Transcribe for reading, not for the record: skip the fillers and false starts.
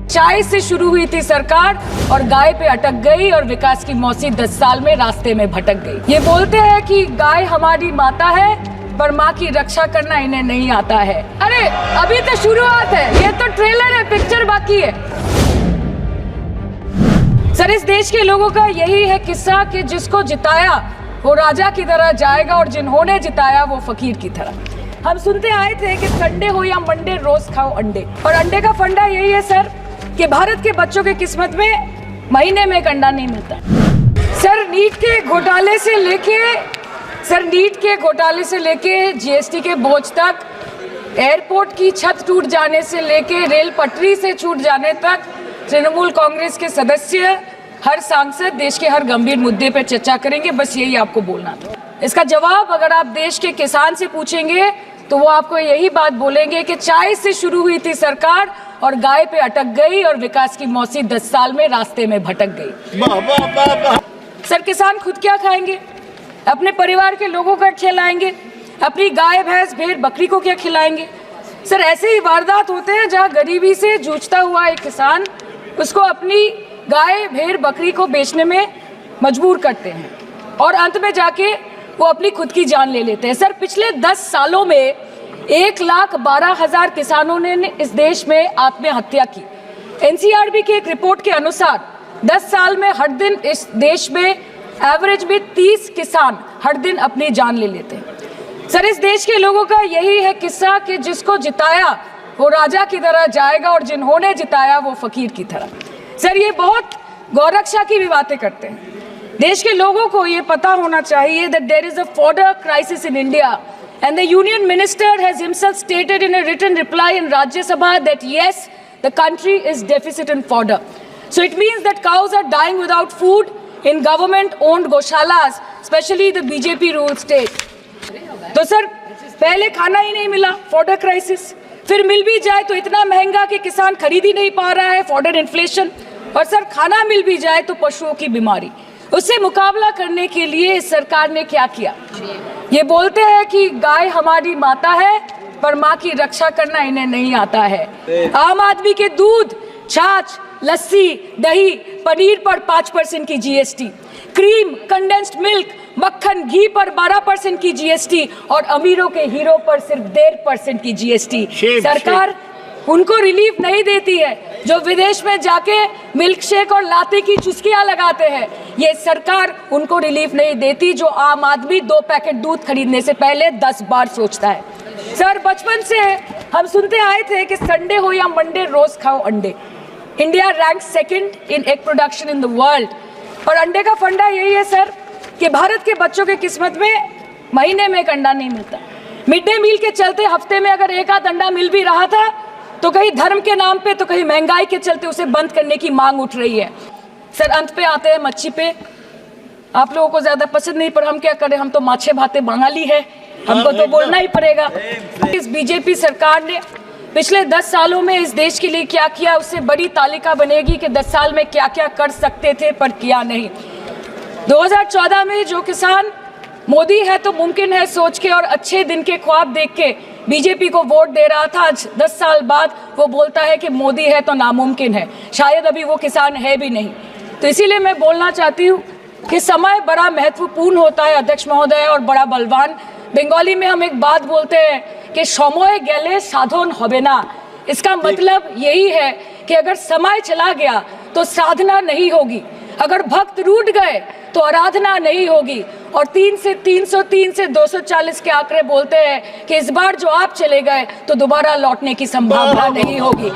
चाय से शुरू हुई थी सरकार और गाय पे अटक गई और विकास की मौसी 10 साल में रास्ते में भटक गई। ये बोलते हैं कि गाय हमारी माता है पर माँ की रक्षा करना इन्हें नहीं आता है। अरे अभी तो शुरुआत है, ये तो ट्रेलर है, पिक्चर बाकी है। सर, इस देश के लोगों का यही है किस्सा कि जिसको जिताया वो राजा की तरह जाएगा और जिन्होंने जिताया वो फकीर की तरह। हम सुनते आए थे कि संडे हो या मंडे रोज खाओ अंडे, और अंडे का फंडा यही है सर कि भारत के बच्चों के किस्मत में महीने में एक अंडा नहीं मिलता। सर, नीट के घोटाले से लेके जीएसटी के बोझ तक, एयरपोर्ट की छत टूट जाने से लेके रेल पटरी से छूट जाने तक, तृणमूल कांग्रेस के सदस्य, हर सांसद देश के हर गंभीर मुद्दे पर चर्चा करेंगे। बस यही आपको बोलना था। इसका जवाब अगर आप देश के किसान से पूछेंगे तो वो आपको यही बात बोलेंगे कि चाय से शुरू हुई थी सरकार और गाय पे अटक गई और विकास की मौसी 10 साल में रास्ते में भटक गई। सर, किसान खुद क्या खाएंगे? अपने परिवार के लोगों का खिलाएंगे? अपनी गाय भैंस भेड़ बकरी को क्या खिलाएंगे? सर, ऐसे ही वारदात होते हैं जहां गरीबी से जूझता हुआ एक किसान उसको अपनी गाय भेड़ बकरी को बेचने में मजबूर करते हैं और अंत में जाके वो अपनी खुद की जान ले लेते हैं। सर, पिछले 10 सालों में 1,12,000 किसानों ने इस देश में आत्महत्या की। एनसीआरबी की एक रिपोर्ट के अनुसार 10 साल में हर दिन इस देश में एवरेज में 30 किसान हर दिन अपनी जान ले लेते हैं। सर, इस देश के लोगों का यही है किस्सा कि जिसको जिताया वो राजा की तरह जाएगा और जिन्होंने जिताया वो फकीर की तरह। सर, ये बहुत गौरक्षा की भी बातें करते हैं। देश के लोगों को ये पता होना चाहिए that there is a fodder crisis in India and the union minister has himself stated in a written reply in Rajya Sabha that yes, the country is deficit in fodder. So it means that cows are dying without food in government owned goshalas, especially the BJP ruled state. तो sir, पहले खाना ही नहीं मिला, fodder crisis, फिर मिल भी जाए तो इतना महंगा कि किसान खरीद ही नहीं पा रहा है, फॉडर इन्फ्लेशन, और सर खाना मिल भी जाए तो पशुओं की बीमारी। उससे मुकाबला करने के लिए इस सरकार ने क्या किया? ये बोलते हैं कि गाय हमारी माता है पर माँ की रक्षा करना इन्हें नहीं आता है। आम आदमी के दूध, छाछ, लस्सी, दही, पनीर पर 5% की जीएसटी, क्रीम, कंडेंस्ड मिल्क, मक्खन, घी पर 12% की जीएसटी और अमीरों के हीरो पर सिर्फ 1.5% की जीएसटी। सरकार उनको रिलीफ नहीं देती है जो विदेश में जाके मिल्क शेक और लाते की चुस्कियां लगाते हैं। ये सरकार उनको रिलीफ नहीं देती जो आम आदमी 2 पैकेट दूध खरीदने से पहले 10 बार सोचता है। सर, बचपन से हम सुनते आए थे कि संडे हो या मंडे रोज खाओ अंडे। India rank 2nd in egg production in the world, और अंडे का फंडा यही है सर कि भारत के बच्चों के किस्मत में महीने में एक अंडा नहीं मिलता। मिड डे मील के चलते हफ्ते में अगर एक आध अंडा मिल भी रहा था तो कहीं धर्म के नाम पे तो कहीं महंगाई के चलते उसे बंद करने की मांग उठ रही है। सर, अंत पे आते हैं मच्छी पे। आप लोगों को ज्यादा पसंद नहीं, पर हम क्या करें, हम तो माछे भाते बंगाली है, हमको तो बोलना ही पड़ेगा। इस बीजेपी सरकार ने पिछले 10 सालों में इस देश के लिए क्या किया, उससे बड़ी तालिका बनेगी कि 10 साल में क्या क्या कर सकते थे पर किया नहीं। 2014 में जो किसान मोदी है तो मुमकिन है सोच के और अच्छे दिन के ख्वाब देख के बीजेपी को वोट दे रहा था, आज 10 साल बाद वो बोलता है कि मोदी है तो नामुमकिन है। शायद अभी वो किसान है भी नहीं। तो इसीलिए मैं बोलना चाहती हूँ कि समय बड़ा महत्वपूर्ण होता है अध्यक्ष महोदय, और बड़ा बलवान। बंगाली में हम एक बात बोलते हैं कि समय गेले साधन होबे ना। इसका मतलब यही है कि अगर समय चला गया तो साधना नहीं होगी, अगर भक्त रूठ गए तो आराधना नहीं होगी। और 3 से 303 से 240 के आंकड़े बोलते हैं कि इस बार जो आप चले गए तो दोबारा लौटने की संभावना नहीं होगी।